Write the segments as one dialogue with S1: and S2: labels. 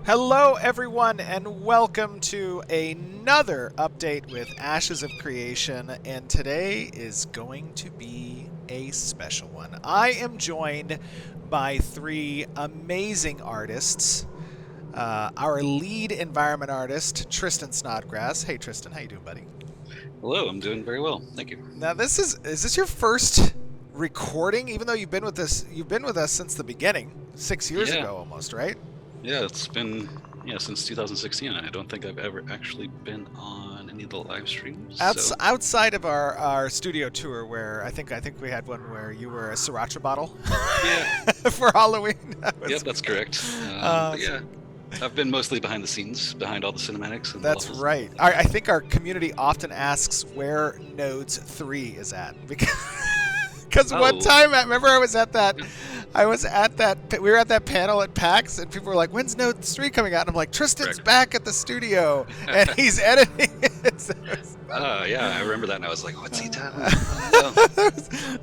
S1: Hello everyone and welcome to another update with Ashes of Creation, and today is going to be a special one. I am joined by three amazing artists. Our lead environment artist, Tristan Snodgrass. Hey Tristan, how you doing, buddy?
S2: Hello, I'm doing very well, thank you.
S1: Now is this your first recording, even though you've been with us since the beginning, 6 years ago almost, right?
S2: Yeah, it's been since 2016. I don't think I've ever actually been on any of the live streams.
S1: Outside of our studio tour, where I think we had one where you were a sriracha bottle.
S2: Yeah.
S1: For Halloween.
S2: That's correct. Yeah, I've been mostly behind the scenes, behind all the cinematics. And
S1: that's right. I think our community often asks where Nodes 3 is at because one time, I remember we were at that panel at PAX, and people were like, when's Node 3 coming out? And I'm like, Tristan's back at the studio, and he's editing it.
S2: Yeah, I remember that, and I was like, what's he doing?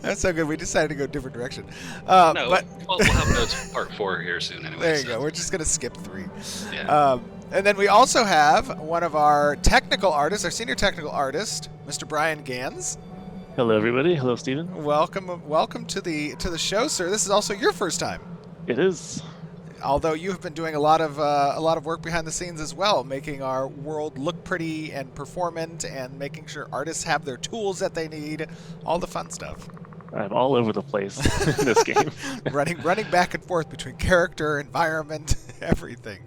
S1: That's so good. We decided to go a different direction.
S2: But we'll have Nodes Part 4 here soon anyway.
S1: There you go. We're just going to skip 3.
S2: Yeah.
S1: And then we also have one of our technical artists, our senior technical artist, Mr. Brian Ganz.
S3: Hello, everybody. Hello, Stephen.
S1: Welcome to the show, sir. This is also your first time.
S3: It is.
S1: Although you have been doing a lot of work behind the scenes as well, making our world look pretty and performant, and making sure artists have their tools that they need, all the fun stuff.
S3: I'm all over the place in this game.
S1: running back and forth between character, environment, everything.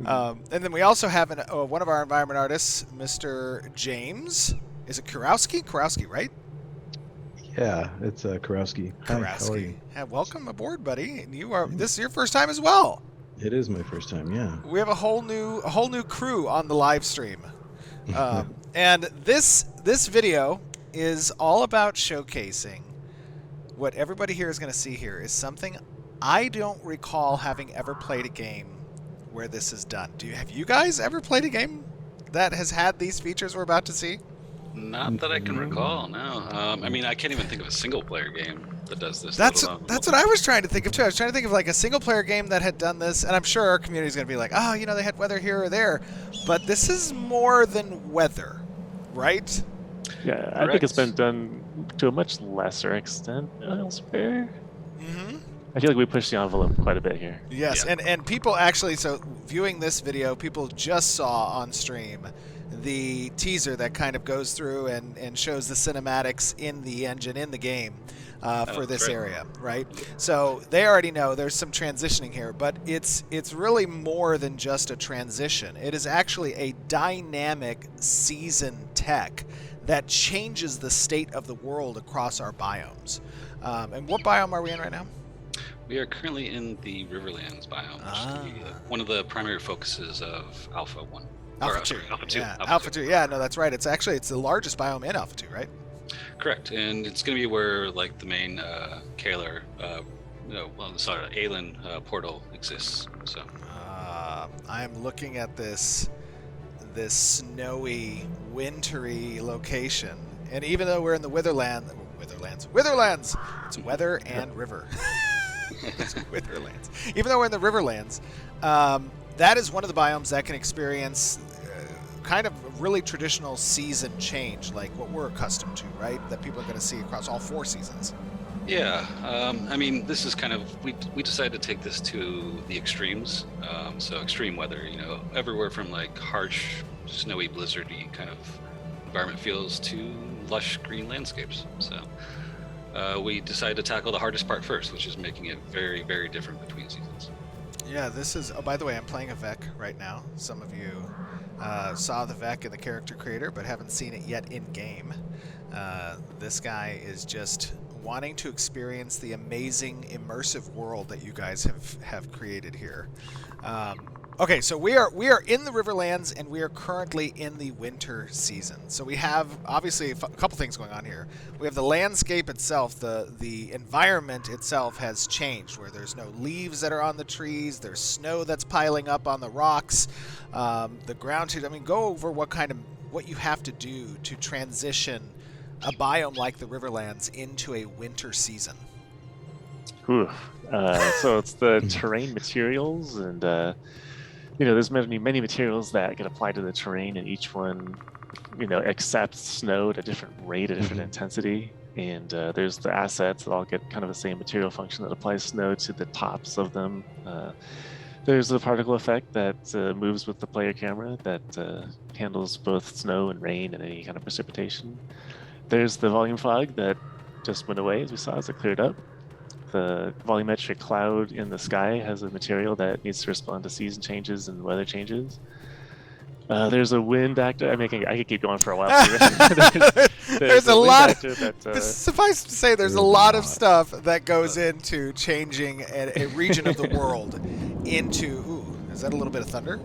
S1: And then we also have one of our environment artists, Mr. James. Is it Kurowski? Kurowski, right?
S4: Yeah, it's Kurowski. Hi, how are you?
S1: Yeah, welcome aboard, buddy. And this is your first time as well.
S4: It is my first time, yeah.
S1: We have a whole new crew on the live stream. And this video is all about showcasing what everybody here is going to see here is something I don't recall having ever played a game where this is done. Have you guys ever played a game that has had these features we're about to see?
S2: Not that I can recall, no. I mean, I can't even think of a single-player game that does this.
S1: That's what I was trying to think of, too. I was trying to think of, like, a single-player game that had done this, and I'm sure our community is going to be like, oh, they had weather here or there. But this is more than weather, right?
S3: Yeah, I think it's been done to a much lesser extent elsewhere. Mm-hmm. I feel like we pushed the envelope quite a bit here.
S1: Yes, yeah. and people actually, so viewing this video, people just saw on stream the teaser that kind of goes through and shows the cinematics in the engine, in the game, for this area, right? So they already know there's some transitioning here, but it's really more than just a transition. It is actually a dynamic season tech that changes the state of the world across our biomes. And what biome are we in right now?
S2: We are currently in the Riverlands biome, which is one of the primary focuses of Alpha 1.
S1: Alpha 2.
S2: Alpha 2.
S1: Yeah, Alpha 2. Yeah, no, that's right. It's the largest biome in Alpha 2, right?
S2: Correct, and it's going to be where like the main Kalar, Aelin portal exists. So.
S1: I'm looking at this snowy, wintry location, and even though we're in the Witherlands, it's weather and river. It's Witherlands. Even though we're in the Riverlands, that is one of the biomes that can experience kind of a really traditional season change, like what we're accustomed to, right? That people are going to see across all 4 seasons.
S2: Yeah, I mean, this is kind of, we decided to take this to the extremes. So extreme weather, everywhere from like harsh, snowy, blizzardy kind of environment feels to lush green landscapes. So we decided to tackle the hardest part first, which is making it very, very different between seasons.
S1: Yeah, this is, by the way, I'm playing a Vec right now. Some of you saw the Vec in the character creator, but haven't seen it yet in-game. This guy is just wanting to experience the amazing immersive world that you guys have created here. Okay, so we are in the Riverlands, and we are currently in the winter season. So we have obviously a couple things going on here. We have the landscape itself, the environment itself has changed, where there's no leaves that are on the trees, there's snow that's piling up on the rocks, the ground. I mean, go over what you have to do to transition a biome like the Riverlands into a winter season.
S3: Ooh. So it's the terrain materials, and there's many materials that get applied to the terrain, and each one, accepts snow at a different rate, a different intensity. And there's the assets that all get kind of the same material function that applies snow to the tops of them. There's the particle effect that moves with the player camera that handles both snow and rain and any kind of precipitation. There's the volume fog that just went away, as we saw, as it cleared up. The volumetric cloud in the sky has a material that needs to respond to season changes and weather changes. There's a wind actor. I mean, I could keep going for a while.
S1: there's a lot. Suffice to say, there's a lot of stuff that goes into changing a region of the world into. Ooh, is that a little bit of thunder?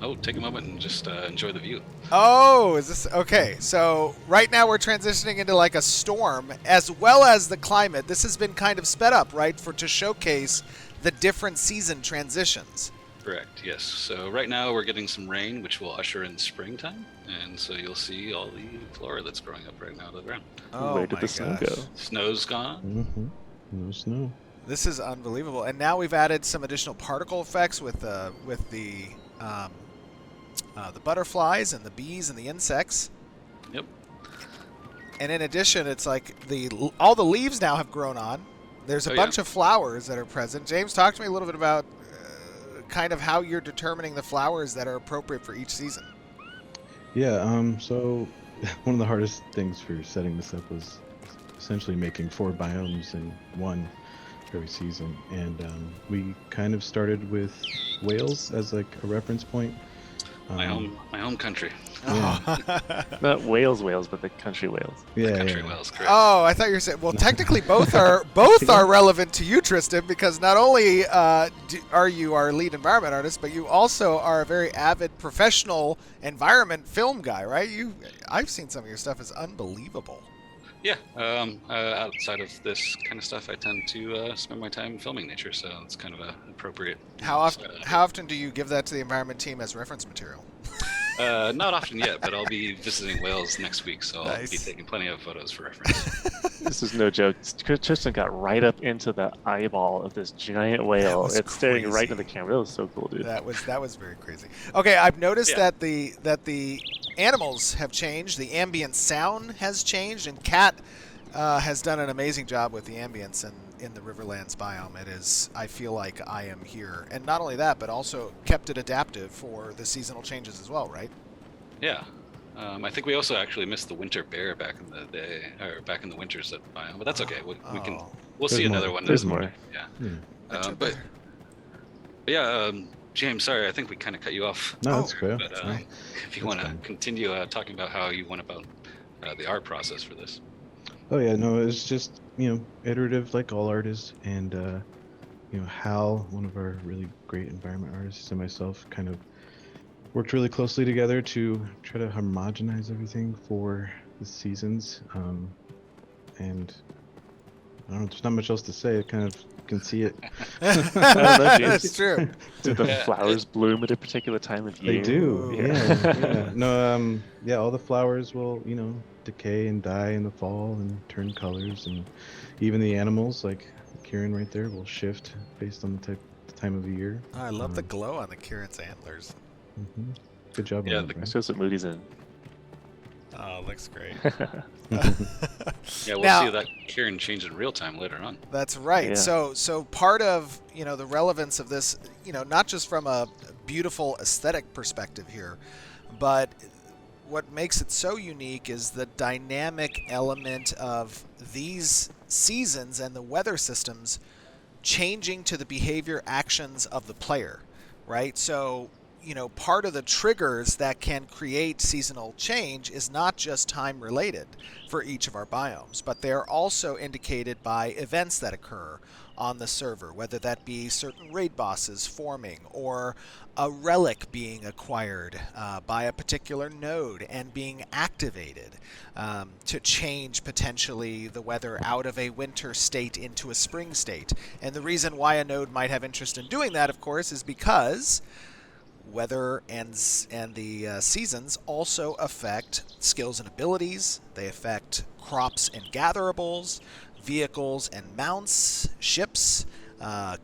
S2: Oh, take a moment and just enjoy the view.
S1: Oh, is this okay? So right now we're transitioning into like a storm, as well as the climate. This has been kind of sped up, right, to showcase the different season transitions.
S2: Correct. Yes. So right now we're getting some rain, which will usher in springtime, and so you'll see all the flora that's growing up right now out of the ground.
S1: Oh,
S3: where did the snow go?
S2: Snow's gone.
S4: Mm-hmm. No snow.
S1: This is unbelievable, and now we've added some additional particle effects with the butterflies and the bees and the insects.
S2: Yep.
S1: And in addition, it's like all the leaves now have grown on. There's a bunch of flowers that are present. James, talk to me a little bit about kind of how you're determining the flowers that are appropriate for each season.
S4: Yeah, so one of the hardest things for setting this up was essentially making 4 biomes in one every season. And we kind of started with Wales as like a reference point.
S2: My home country.
S1: Yeah.
S3: Not Wales, but the country Wales.
S2: Yeah, the country Wales, correct.
S1: Oh, I thought you were saying. Well, technically, both are relevant to you, Tristan, because not only are you our lead environment artist, but you also are a very avid professional environment film guy, right? I've seen some of your stuff; it's unbelievable.
S2: Yeah. Outside of this kind of stuff, I tend to spend my time filming nature, so it's kind of appropriate.
S1: How often do you give that to the environment team as reference material?
S2: Not often yet, but I'll be visiting Wales next week, so I'll be taking plenty of photos for reference.
S3: This is no joke. Tristan got right up into the eyeball of this giant whale. It's staring right into the camera. That was so cool, dude.
S1: That was very crazy. Okay, I've noticed that the animals have changed. The ambient sound has changed, and Kat has done an amazing job with the ambience in the Riverlands biome. I feel like I am here. And not only that, but also kept it adaptive for the seasonal changes as well, right?
S2: Yeah. I think we also actually missed the winter bear back in the day, or back in the winters at biome, but that's okay. We'll see another one.
S3: There's more.
S2: Yeah. James, sorry, I think we kind of cut you off.
S4: No, that's fair.
S2: But if you want to continue talking about how you went about the art process for this.
S4: Oh yeah, no, it's just iterative like all art is, and Hal, one of our really great environment artists, and myself kind of worked really closely together to try to homogenize everything for the seasons. And I don't know, there's not much else to say. I kind of can see it.
S1: That's true.
S3: Do the flowers bloom at a particular time of year?
S4: They do. Yeah. No, all the flowers will, decay and die in the fall and turn colors, and even the animals, like Kieran right there, will shift based on the time of the year.
S1: Oh, I love the glow on the Kieran's antlers.
S4: Mm-hmm. Good job.
S2: Yeah,
S3: that shows what Moody's in.
S1: Oh, looks great.
S2: Yeah, we'll see that Kieran change in real time later on.
S1: That's right.
S3: Yeah.
S1: So part of the relevance of this, not just from a beautiful aesthetic perspective here, but what makes it so unique is the dynamic element of these seasons and the weather systems changing to the behavior actions of the player, right? So part of the triggers that can create seasonal change is not just time related for each of our biomes, but they're also indicated by events that occur on the server, whether that be certain raid bosses forming or a relic being acquired by a particular node and being activated to change potentially the weather out of a winter state into a spring state. And the reason why a node might have interest in doing that, of course, is because weather and the seasons also affect skills and abilities. They affect crops and gatherables, vehicles and mounts, ships,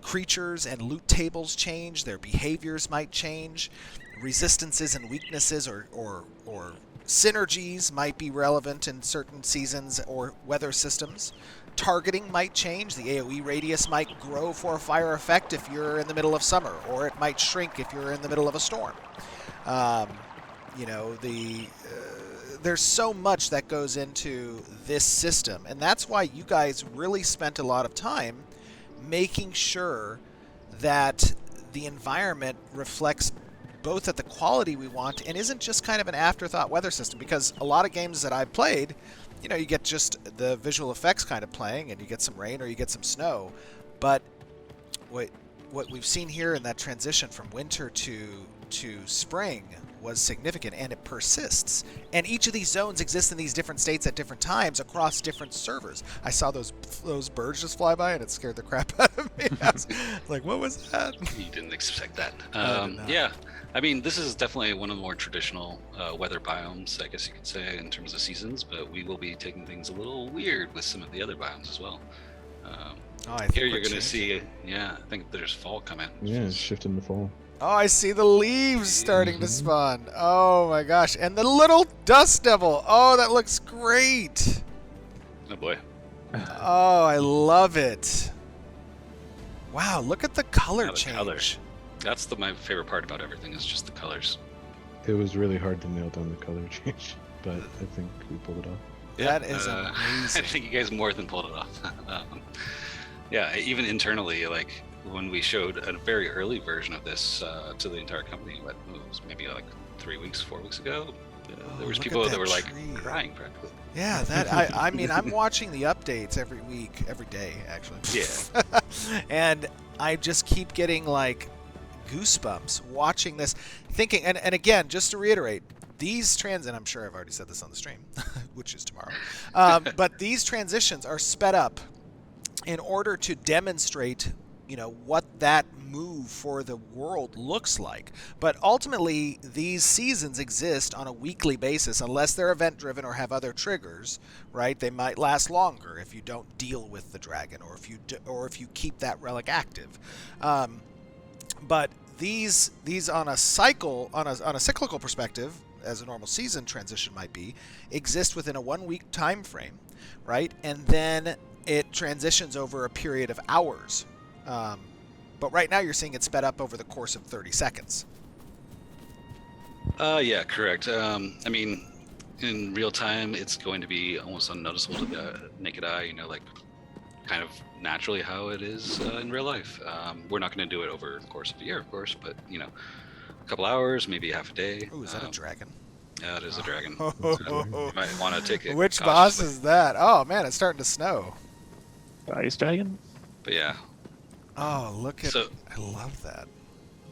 S1: creatures and loot tables change. Their behaviors might change. Resistances and weaknesses or synergies might be relevant in certain seasons or weather systems. Targeting might change. The AoE radius might grow for a fire effect if you're in the middle of summer, or it might shrink if you're in the middle of a storm. There's so much that goes into this system, and that's why you guys really spent a lot of time making sure that the environment reflects both at the quality we want and isn't just kind of an afterthought weather system, because a lot of games that I've played, you get just the visual effects kind of playing, and you get some rain or you get some snow. But what we've seen here in that transition from winter to spring was significant, and it persists. And each of these zones exist in these different states at different times across different servers. I saw those birds just fly by, and it scared the crap out of me. I was like, what was that?
S2: You didn't expect that.
S1: I did not.
S2: Yeah. I mean, this is definitely one of the more traditional weather biomes, I guess you could say, in terms of seasons, but we will be taking things a little weird with some of the other biomes as well. Here you're going to see, I think there's fall coming.
S4: Yeah, it's shifting to fall.
S1: Oh, I see the leaves starting to spawn. Oh my gosh. And the little dust devil. Oh, that looks great.
S2: Oh boy.
S1: Oh, I love it. Wow, look at the color
S2: the
S1: change.
S2: color. That's my favorite part about everything is just the colors.
S4: It was really hard to nail down the color change, but I think we pulled it off.
S1: That is
S2: I
S1: amazing.
S2: think you guys more than pulled it off. Even internally, like when we showed a very early version of this to the entire company, it was maybe like 4 weeks ago. There was people that were like crying practically.
S1: Yeah, I mean, I'm watching the updates every week, every day actually.
S2: Yeah.
S1: And I just keep getting like goosebumps watching this, thinking, and again, just to reiterate, these and I'm sure I've already said this on the stream, which is tomorrow, but these transitions are sped up in order to demonstrate, what that move for the world looks like. But ultimately, these seasons exist on a weekly basis, unless they're event-driven or have other triggers, right? They might last longer if you don't deal with the dragon, or if you keep that relic active. But these on a cyclical perspective, as a normal season transition might be, exist within a 1 week time frame, right? And then it transitions over a period of hours. But right now you're seeing it sped up over the course of 30 seconds.
S2: Yeah, correct. I mean, in real time, it's going to be almost unnoticeable to the naked eye, like kind of naturally how it is in real life. We're not going to do it over the course of a year, of course, but, a couple hours, maybe half a day.
S1: Oh, is that a dragon?
S2: Yeah, it is a dragon. You might want to take it.
S1: Which boss is that? Oh, man, it's starting to snow.
S3: Ice dragon?
S2: But yeah.
S1: Oh, look at I love that.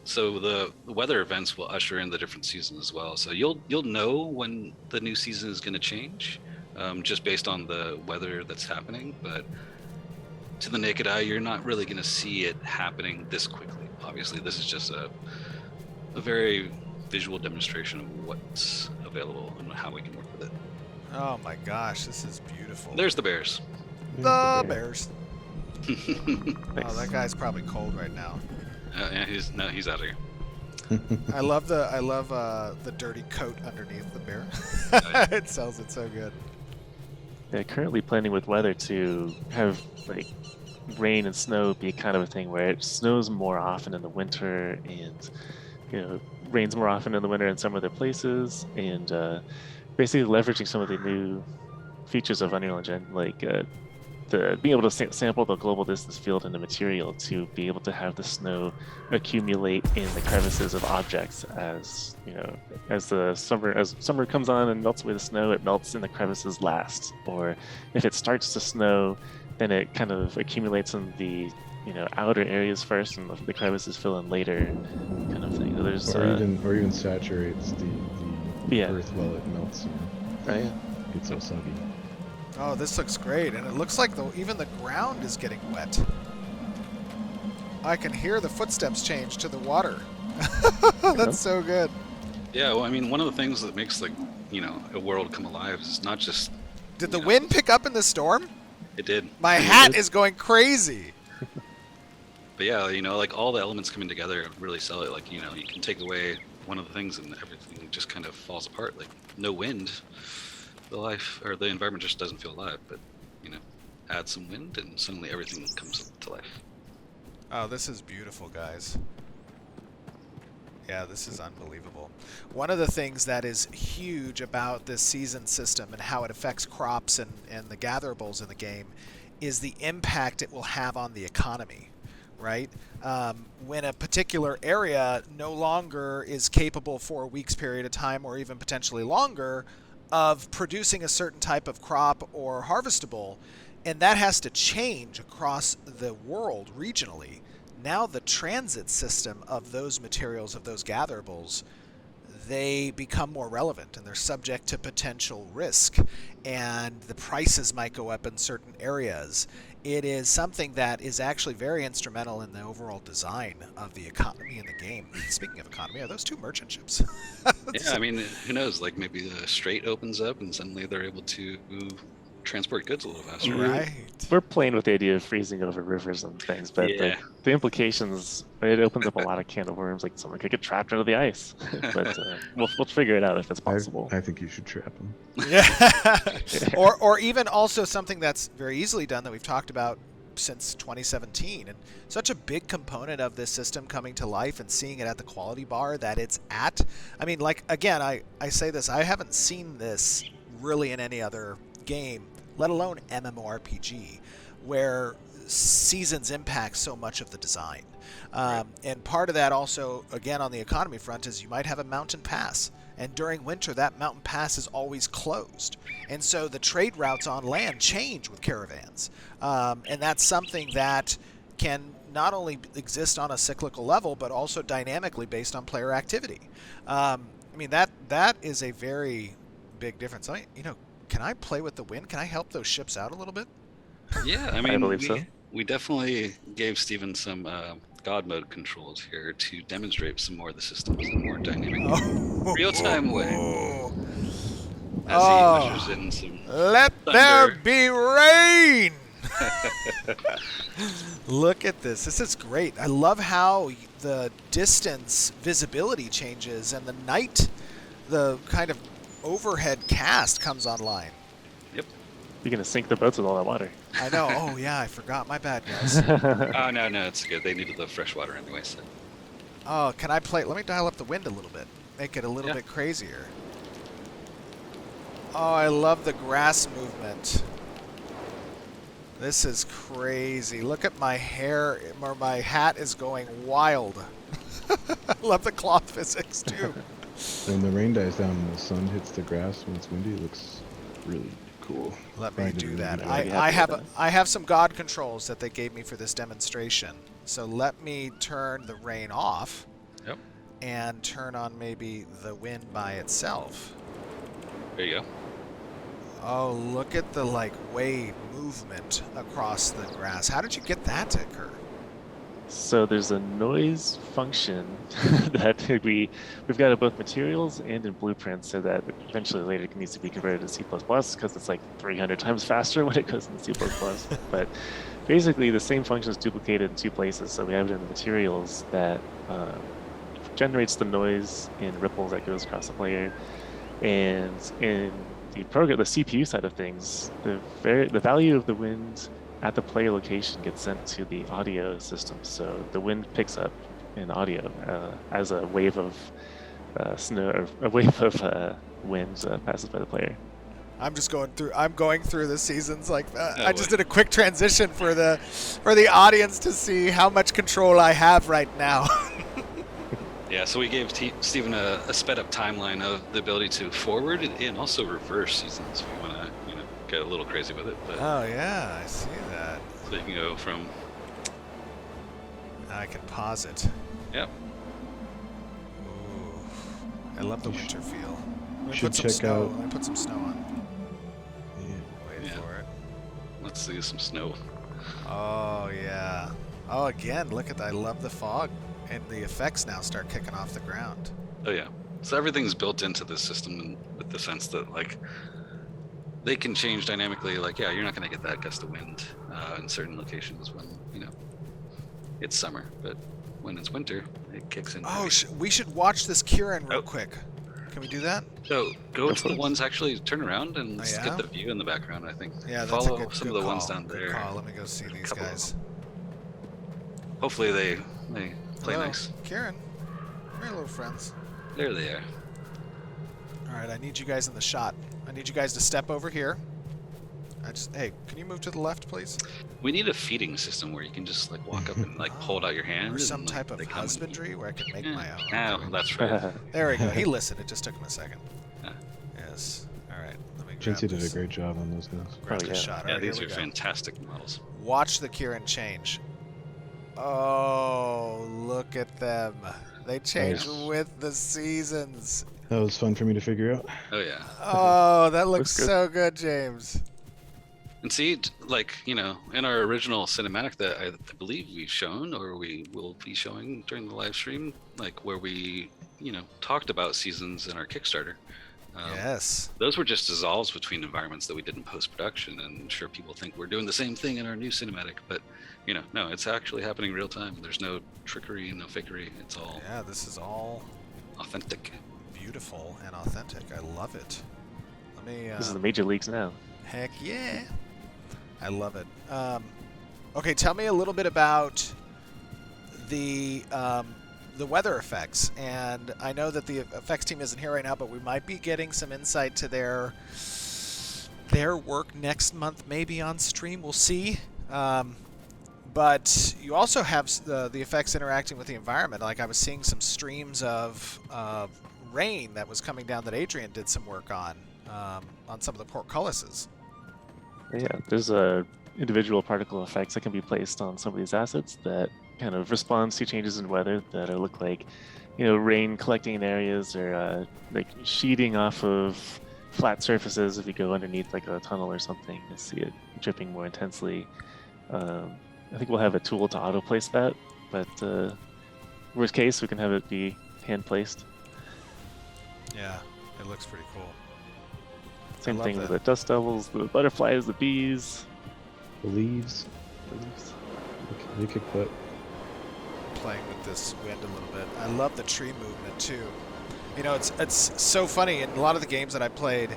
S2: So the weather events will usher in the different seasons as well. So you'll know when the new season is going to change, just based on the weather that's happening. But to the naked eye, you're not really going to see it happening this quickly. Obviously, this is just a very visual demonstration of what's available and how we can work with it.
S1: Oh my gosh, this is beautiful.
S2: There's the bears.
S1: The bears. Oh, that guy's probably cold right now.
S2: Yeah, he's out of here.
S1: I love the dirty coat underneath the bear. It sells it so good.
S3: Yeah, currently planning with weather to have like rain and snow be kind of a thing where it snows more often in the winter and rains more often in the winter in some other places, and basically leveraging some of the new features of Unreal Engine, like being able to sample the global distance field in the material to be able to have the snow accumulate in the crevices of objects as as summer comes on and melts away the snow, it melts in the crevices last. Or if it starts to snow, then it kind of accumulates in the outer areas first, and the crevices fill in later, kind of thing. So there's
S4: or even saturates the
S3: Yeah.
S4: earth while it melts.
S3: right.
S4: Gets all soggy.
S1: Oh, this looks great, and it looks like even the ground is getting wet. I can hear the footsteps change to the water. That's so good.
S2: Yeah, well, I mean, one of the things that makes a world come alive is not just.
S1: Did the wind pick up in the storm?
S2: It did.
S1: My hat is going crazy.
S2: But yeah, like all the elements coming together really sell it. Like, you can take away one of the things and everything just kind of falls apart. Like no wind, the environment just doesn't feel alive. But, add some wind and suddenly everything comes to life.
S1: Oh, this is beautiful, guys. Yeah, this is unbelievable. One of the things that is huge about this season system and how it affects crops and the gatherables in the game is the impact it will have on the economy, right? When a particular area no longer is capable for a week's period of time or even potentially longer of producing a certain type of crop or harvestable, and that has to change across the world regionally. Now the transit system of those materials, of those gatherables, they become more relevant and they're subject to potential risk, and the prices might go up in certain areas. It is something that is actually very instrumental in the overall design of the economy in the game. Speaking of economy, are those two merchant ships?
S2: Yeah, I mean, who knows? Like maybe the strait opens up and suddenly they're able to transport goods a little faster.
S1: Right.
S3: We're playing with the idea of freezing over rivers and things, but
S2: Yeah.
S3: the implications, it opens up a lot of can of worms. Like someone could get trapped under the ice, but we'll figure it out if it's possible.
S4: I think you should trap them.
S1: Yeah. or even also something that's very easily done that we've talked about since 2017, and such a big component of this system coming to life and seeing it at the quality bar that it's at. I mean, like, again, I say this, I haven't seen this really in any other game, let alone MMORPG, where seasons impact so much of the design. And part of that also, again, on the economy front, is you might have a mountain pass. And during winter, that mountain pass is always closed. And so the trade routes on land change with caravans. And that's something that can not only exist on a cyclical level, but also dynamically based on player activity. I mean, that is a very big difference. Can I play with the wind? Can I help those ships out a little bit?
S2: Yeah, I mean,
S3: believe so.
S2: We definitely gave Steven some God mode controls here to demonstrate some more of the systems in a more dynamic, real-time way. As he ushers in some
S1: Let
S2: thunder.
S1: there be rain! Look at this. This is great. I love how the distance visibility changes and the night, the kind of overhead cast comes online.
S2: Yep.
S3: You're gonna sink the boats with all that water.
S1: I know. Oh, yeah, I forgot. My bad, guys.
S2: Oh, no, it's good. They needed the fresh water anyway, so.
S1: Oh, can I play? Let me dial up the wind a little bit. Make it a little
S2: Yeah.
S1: bit crazier. Oh, I love the grass movement. This is crazy. Look at my hair, or my hat is going wild. I love the cloth physics, too.
S4: When the rain dies down and the sun hits the grass when it's windy, it looks really cool.
S1: Let me
S4: Find it
S1: do
S4: really
S1: that.
S4: good.
S1: I have some God controls that they gave me for this demonstration. So let me turn the rain off.
S2: Yep.
S1: And turn on maybe the wind by itself.
S2: There you go.
S1: Oh, look at the wave movement across the grass. How did you get that to occur?
S3: So there's a noise function that we've got in both materials and in blueprints, so that eventually later it needs to be converted to C++ because it's like 300 times faster when it goes into C++. But basically the same function is duplicated in two places. So we have it in the materials that generates the noise in ripples that goes across the player, and in the CPU side of things, the value of the wind at the player location gets sent to the audio system. So the wind picks up in audio as a wave of snow, or a wave of wind passes by the player.
S1: I'm just going through. I'm going through the seasons like that.
S2: No
S1: I just
S2: way.
S1: did a quick transition for the audience to see how much control I have right now.
S2: Yeah, so we gave Steven a sped up timeline of the ability to forward and also reverse seasons if you want to, get a little crazy with it. But
S1: Oh yeah, I see that.
S2: so you can go from,
S1: I can pause it.
S2: yep.
S1: Ooh, I love the winter feel. Let me
S4: should
S1: put some
S4: check
S1: snow.
S4: out-
S1: Let me put some snow on.
S4: Yeah.
S1: Wait
S2: Yeah.
S1: for it.
S2: Let's see some snow.
S1: Oh yeah. Oh again, look at that. I love the fog, and the effects now start kicking off the ground.
S2: Oh yeah. So everything's built into this system, and with the sense that like they can change dynamically. Like, yeah, you're not going to get that gust of wind in certain locations when it's summer, but when it's winter, it kicks in.
S1: Oh, we should watch this Kieran real
S2: Oh.
S1: quick. Can we do that?
S2: So go to the
S3: for it.
S2: ones actually turn around and
S1: Oh,
S2: just
S1: yeah?
S2: get the view in the background. I think.
S1: Yeah, that's
S2: Follow
S1: a good,
S2: some
S1: good
S2: of the
S1: call.
S2: ones down
S1: Good
S2: there.
S1: call. Let me go see these
S2: Couple of
S1: guys.
S2: Hopefully they play
S1: Hello,
S2: nice.
S1: Kieran. Come here, little friends.
S2: There they are.
S1: All right, I need you guys in the shot. I need you guys to step over here. Hey, can you move to the left, please?
S2: We need a feeding system where you can just like walk up and like hold out your hand.
S1: Or some
S2: and, like,
S1: type of
S2: they come and eat.
S1: husbandry where I can make
S2: Yeah.
S1: my own.
S2: Oh, that's right.
S1: There we go. He listened. It just took him a second.
S2: Yeah.
S1: Yes. All right. Let me grab
S4: Jincy did a
S1: this.
S4: great job on those guns.
S1: Grab
S3: Oh,
S1: this
S3: yeah.
S1: shot. All
S2: Yeah,
S1: right,
S2: these
S1: here
S2: are
S1: we go.
S2: fantastic models.
S1: Watch the Kieran change. Oh, look at them. They change
S4: Nice.
S1: with the seasons.
S4: That was fun for me to figure out.
S2: Oh yeah.
S1: Oh, that looks
S3: Looks good.
S1: so good, James.
S2: And see, like, in our original cinematic that I believe we've shown, or we will be showing during the live stream, like where we, talked about seasons in our Kickstarter.
S1: Yes.
S2: Those were just dissolves between environments that we did in post-production, and I'm sure people think we're doing the same thing in our new cinematic, but, no, it's actually happening real time. There's no trickery, no fakery. It's all
S1: Yeah, this is all
S2: authentic.
S1: beautiful and authentic. I love it. Let me.
S3: This is the major leagues now.
S1: Heck yeah. I love it. Okay, tell me a little bit about the weather effects. And I know that the effects team isn't here right now, but we might be getting some insight to their work next month, maybe on stream. We'll see. But you also have the effects interacting with the environment. Like I was seeing some streams of rain that was coming down that Adrian did some work on some of the portcullises.
S3: Yeah, there's individual particle effects that can be placed on some of these assets that kind of responds to changes in weather that look like, rain collecting in areas or like sheeting off of flat surfaces. If you go underneath like a tunnel or something, you see it dripping more intensely. I think we'll have a tool to auto place that, but worst case, we can have it be hand placed.
S1: Yeah, it looks pretty cool.
S3: Same
S1: love
S3: thing with
S1: that.
S3: the dust devils, the butterflies, the bees.
S4: The leaves,
S3: leaves.
S4: they kick butt.
S1: Playing with this wind a little bit. I love the tree movement too. It's so funny in a lot of the games that I played.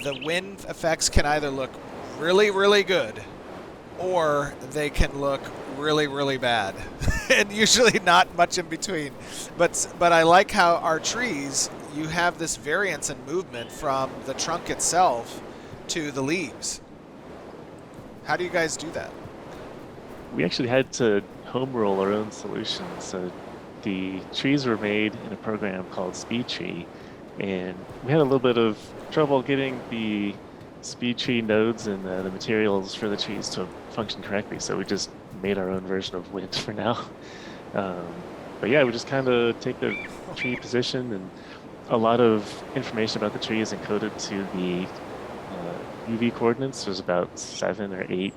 S1: The wind effects can either look really, really good, or they can look really, really bad, and usually not much in between. But I like how our trees, you have this variance in movement from the trunk itself to the leaves. How do you guys do that?
S3: We actually had to home roll our own solution. So the trees were made in a program called Speed Tree, and we had a little bit of trouble getting the Speed Tree nodes and the materials for the trees to function correctly. So we just made our own version of Wind for now. But yeah, we just kind of take the tree position, and a lot of information about the tree is encoded to the UV coordinates. There's about 7 or 8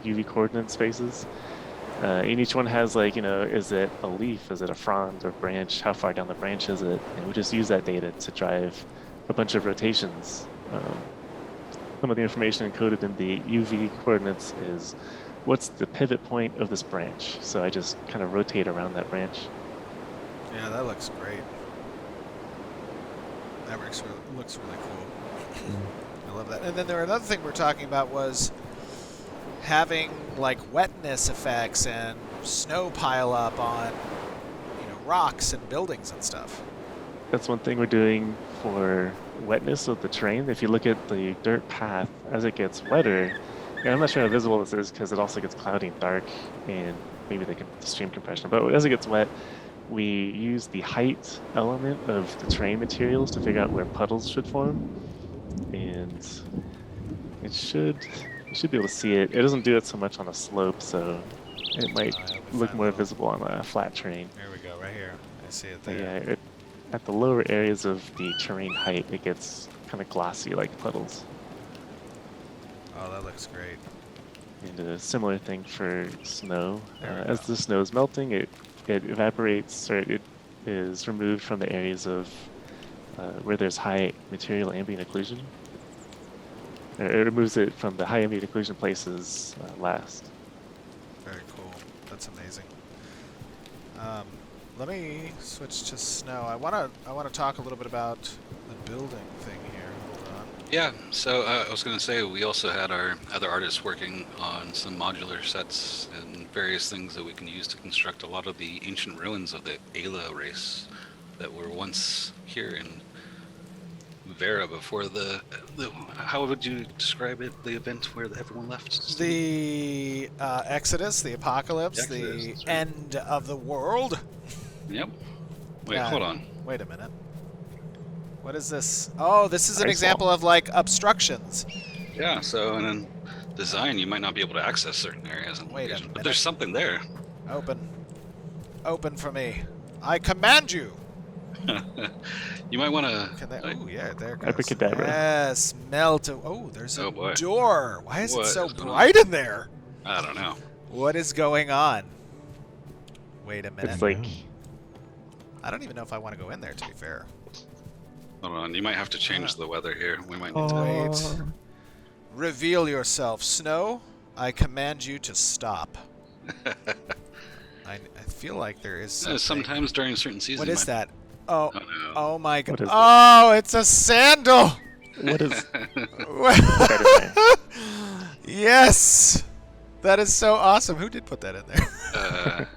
S3: UV coordinate spaces. And each one has like, is it a leaf? Is it a frond or branch? How far down the branch is it? And we just use that data to drive a bunch of rotations. Some of the information encoded in the UV coordinates is what's the pivot point of this branch. So I just kind of rotate around that branch.
S1: Yeah, that looks great. That looks really cool. I love that. And then another thing we're talking about was having like wetness effects and snow pile up on rocks and buildings and stuff.
S3: that's one thing we're doing for wetness of the terrain. If you look at the dirt path as it gets wetter, and I'm not sure how visible this is because it also gets cloudy and dark, and maybe the stream compression. But as it gets wet, we use the height element of the terrain materials to figure out where puddles should form, and you should be able to see it. It doesn't do it so much on a slope, so it might look more visible on a flat terrain.
S1: There we go, right here. I see it
S3: But
S1: there.
S3: yeah, at the lower areas of the terrain height, it gets kind of glossy like puddles.
S1: Oh, that looks great.
S3: And a similar thing for snow.
S1: There we
S3: As
S1: go.
S3: the snow is melting, it evaporates, or it is removed from the areas of where there's high material ambient occlusion. Or it removes it from the high ambient occlusion places last.
S1: Very cool. That's amazing. Let me switch to snow. I wanna talk a little bit about the building thing here. Hold on.
S2: Yeah, so I was going to say we also had our other artists working on some modular sets and various things that we can use to construct a lot of the ancient ruins of the Ayla race that were once here in Vera before the how would you describe it, the event where everyone left?
S1: The Exodus, the apocalypse,
S2: The Exodus,
S1: the
S2: that's right.
S1: end of the world.
S2: Yep. Wait,
S1: Yeah.
S2: hold on.
S1: Wait a minute. What is this? Oh, this is an
S3: Ice
S1: example
S3: wall.
S1: of like obstructions.
S2: Yeah, so and then design, you might not be able to access certain areas in
S1: Wait a
S2: location, but
S1: minute.
S2: there's something there.
S1: Open. Open for me. I command you.
S2: You might want
S1: Can they?
S2: to.
S1: Oh, yeah, there it goes.
S3: Abracadabra.
S1: Yes, melt. Oh, there's a
S2: Oh, boy.
S1: door. Why is it
S2: What
S1: so
S2: is going on?
S1: bright in there?
S2: I don't know.
S1: What is going on? Wait a minute.
S3: It's like,
S1: I don't even know if I want to go in there, to be fair.
S2: Hold on. You might have to change the weather here. We might need to.
S1: Wait. Reveal yourself, Snow. I command you to stop. I feel like there is something.
S2: Sometimes during certain seasons.
S1: What
S2: you
S1: is
S2: might-
S1: that? Oh,
S2: Oh, no.
S1: oh my
S3: What
S1: god.
S3: is it?
S1: Oh, it's a sandal.
S3: what is that in there?
S1: Yes. That is so awesome. Who did put that in there?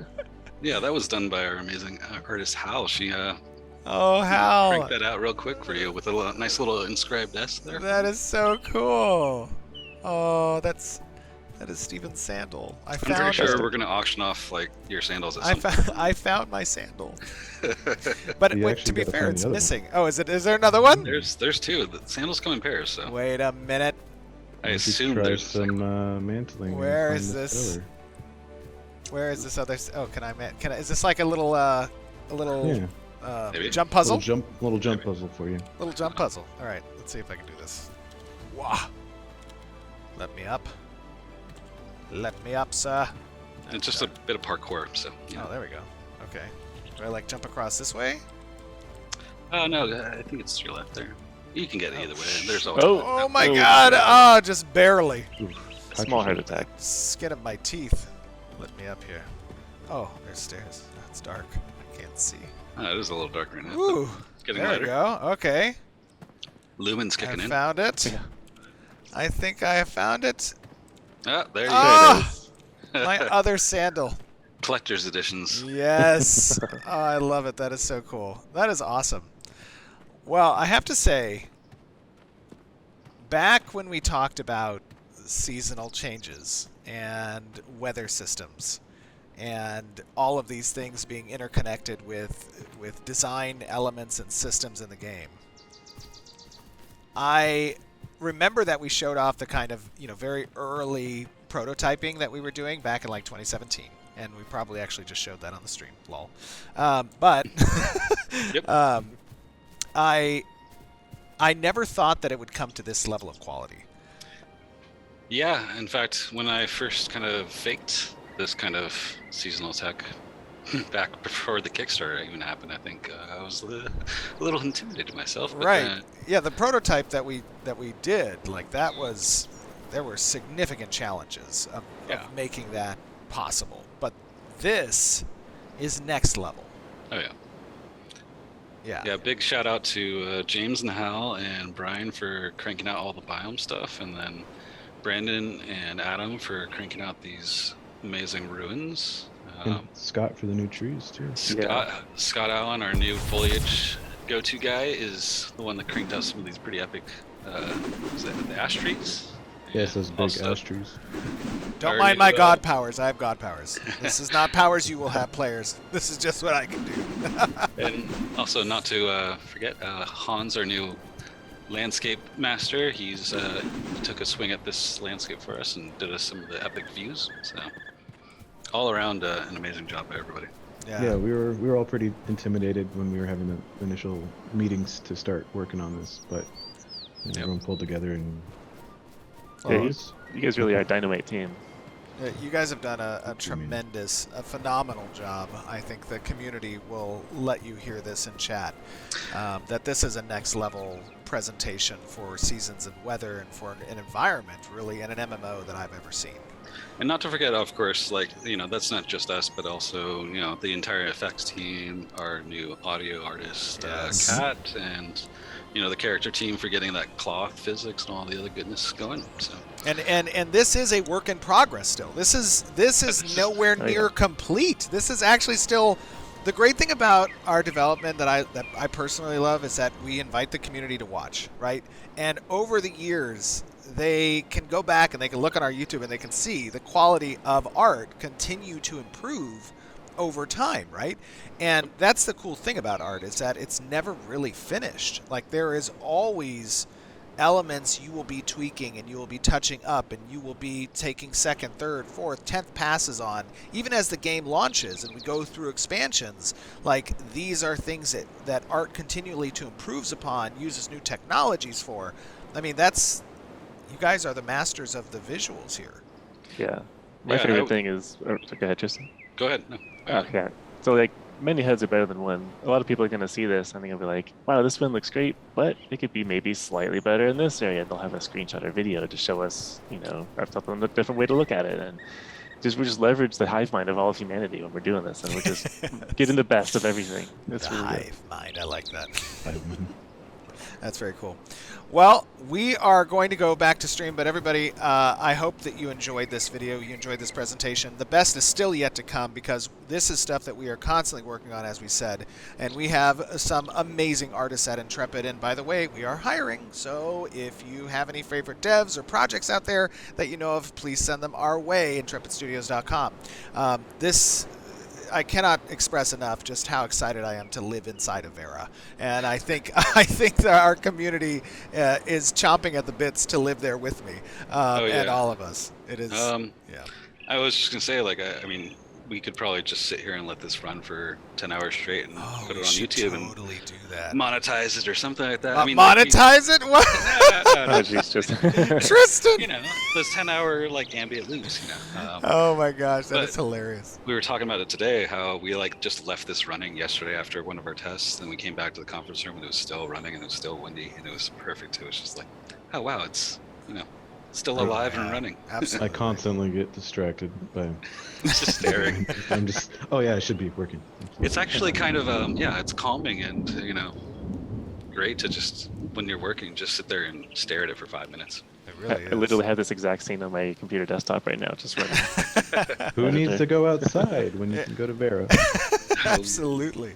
S2: Yeah, that was done by our amazing artist Hal. She
S1: Oh,
S2: cranked
S1: Hal.
S2: that out real quick for you with a nice little inscribed S there.
S1: That is so cool. Oh, that is Steven's sandal. I
S2: I'm
S1: found
S2: pretty sure
S1: it.
S2: we're gonna auction off like your sandals at
S1: I
S2: some
S1: found I found my sandal. But
S4: You
S1: wait,
S4: actually
S1: to be
S4: gotta
S1: fair,
S4: find
S1: it's
S4: the other one.
S1: missing. Oh, is there another one?
S2: There's two. The sandals come in pairs, so
S1: Wait a minute.
S2: I
S4: Why don't you
S2: assume
S4: try
S2: there's
S4: some mantling. and
S1: Where
S4: find
S1: is
S4: the
S1: this?
S4: filler.
S1: Where is this other? Oh, can I? Is this like a little
S4: Yeah,
S2: Maybe.
S1: jump puzzle?
S4: little jump puzzle for you.
S1: Little jump puzzle. All right, let's see if I can do this. Wah! Let me up. Let me up, sir.
S2: it's just a bit of parkour. So yeah.
S1: Oh, there we go. Okay. Do I like jump across this way?
S2: No, I think it's to your left there. You can get it either way. There's always.
S1: Oh my
S3: Oh.
S1: God! Oh, just barely.
S4: Oof,
S3: Small heart
S4: yourself.
S3: attack.
S1: Skin of my teeth. Let me up here. Oh, there's stairs. It's dark. I can't see.
S2: It is a little dark right now. but
S1: Ooh.
S2: it's getting
S1: There we
S2: lighter.
S1: go. Okay.
S2: Lumen's kicking
S1: I
S2: in.
S1: found it.
S3: Yeah.
S1: I think I have found it.
S2: Ah, there you
S1: Ah!
S2: go.
S1: My other sandal.
S2: Collector's editions.
S1: Yes. Oh, I love it. That is so cool. That is awesome. Well, I have to say, back when we talked about seasonal changes and weather systems and all of these things being interconnected with design elements and systems in the game, I remember that we showed off the kind of, very early prototyping that we were doing back in like 2017. And we probably actually just showed that on the stream, lol. But
S2: Yep.
S1: I never thought that it would come to this level of quality.
S2: Yeah, in fact, when I first kind of faked this kind of seasonal tech back before the Kickstarter even happened, I think I was a little intimidated myself. But,
S1: Right. Yeah, the prototype that we did, like there were significant challenges of making that possible. But this is next level.
S2: Oh yeah.
S1: Yeah.
S2: Yeah, big shout out to James and Hal and Brian for cranking out all the biome stuff, and then Brandon and Adam for cranking out these amazing ruins.
S4: And Scott for the new trees too.
S2: Scott Allen, our new foliage go-to guy is the one that cranked out some of these pretty epic, was that the ash trees?
S4: Yes, those big
S2: Also-
S4: ash trees.
S1: Don't
S2: Or,
S1: mind my
S2: uh,
S1: god powers. I have god powers. This is not powers you will have, players. This is just what I can do.
S2: And also, not to forget, Hans, our new landscape master, he took a swing at this landscape for us and did us some of the epic views. So, all around, an amazing job by everybody.
S4: Yeah, we were all pretty intimidated when we were having the initial meetings to start working on this, but
S2: Yep.
S4: everyone pulled together and
S3: Yeah,
S4: well,
S3: you guys really are a dynamite team.
S1: You guys have done a tremendous, a phenomenal job. I think the community will let you hear this in chat. That this is a next level presentation for seasons and weather and for an environment, really, and an MMO that I've ever seen.
S2: And not to forget, of course, like, that's not just us, but also, the entire effects team, our new audio artist,
S1: Yes.
S2: Kat, and, the character team for getting that cloth physics and all the other goodness going. So,
S1: And this is a work in progress still. This is nowhere near complete. This is actually still the great thing about our development that I personally love is that we invite the community to watch, right? And over the years, they can go back and they can look on our YouTube and they can see the quality of art continue to improve over time, right? And that's the cool thing about art is that it's never really finished. Like there is always elements you will be tweaking and you will be touching up and you will be taking second, third, fourth, 10th passes on, even as the game launches and we go through expansions. Like these are things that art continually to improves upon, uses new technologies for. I mean, you guys are the masters of the visuals here.
S3: Yeah. My
S2: Yeah,
S3: favorite thing is... go ahead, Tristan.
S2: go ahead. No.
S3: Okay. So, like, many heads are better than one. A lot of people are going to see this and they're going to be like, wow, this one looks great, but it could be maybe slightly better in this area. They'll have a screenshot or video to show us, or something, a different way to look at it. And we just leverage the hive mind of all of humanity when we're doing this. And we're just getting the best of everything. It's
S1: The
S3: really good.
S1: hive mind, I like that.
S4: I-
S1: That's very cool. Well, we are going to go back to stream, but everybody, I hope that you enjoyed this video, you enjoyed this presentation. The best is still yet to come because this is stuff that we are constantly working on, as we said, and we have some amazing artists at Intrepid, and by the way, we are hiring, so if you have any favorite devs or projects out there that you know of, please send them our way, intrepidstudios.com. I cannot express enough just how excited I am to live inside of Vera, and I think that our community is chomping at the bits to live there with me, and all of us. It is, yeah.
S2: I was just gonna say, like, I mean, we could probably just sit here and let this run for 10 hours straight and put
S1: we
S2: it on
S1: should
S2: YouTube
S1: totally do that.
S2: and monetize it or something like that.
S1: Monetize it? What?
S3: Oh, jeez, just...
S1: Tristan!
S2: Those 10-hour like ambient loops.
S1: Oh my gosh, that
S2: but-
S1: is hilarious.
S2: We were talking about it today, how we just left this running yesterday after one of our tests, and we came back to the conference room and it was still running and it was still windy and it was perfect. It was just like, oh wow, it's still alive and running.
S1: Absolutely.
S4: I constantly get distracted by
S2: It's just staring.
S4: I'm just oh yeah, I should be working.
S2: It's actually kind of it's calming and great to just when you're working just sit there and stare at it for 5 minutes.
S1: It really
S3: I
S1: is.
S3: literally have this exact scene on my computer desktop right now, just running.
S4: Who needs to go outside when you can go to Vera?
S1: Absolutely.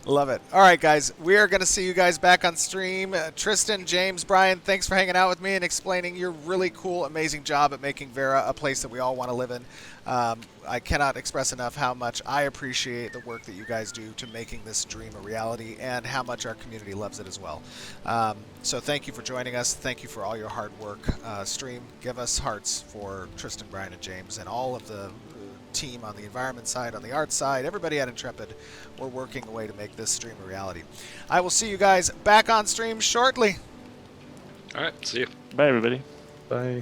S1: Love it. All right, guys. We are going to see you guys back on stream. Tristan, James, Brian, thanks for hanging out with me and explaining your really cool, amazing job at making Vera a place that we all want to live in. I cannot express enough how much I appreciate the work that you guys do to making this dream a reality and how much our community loves it as well. So thank you for joining us. Thank you for all your hard work. Stream, give us hearts for Tristan, Brian, and James and all of the team on the environment side, on the art side, everybody at Intrepid. We're working a way to make this stream a reality. I will see you guys back on stream shortly.
S2: All right, see you.
S3: Bye, everybody.
S4: Bye.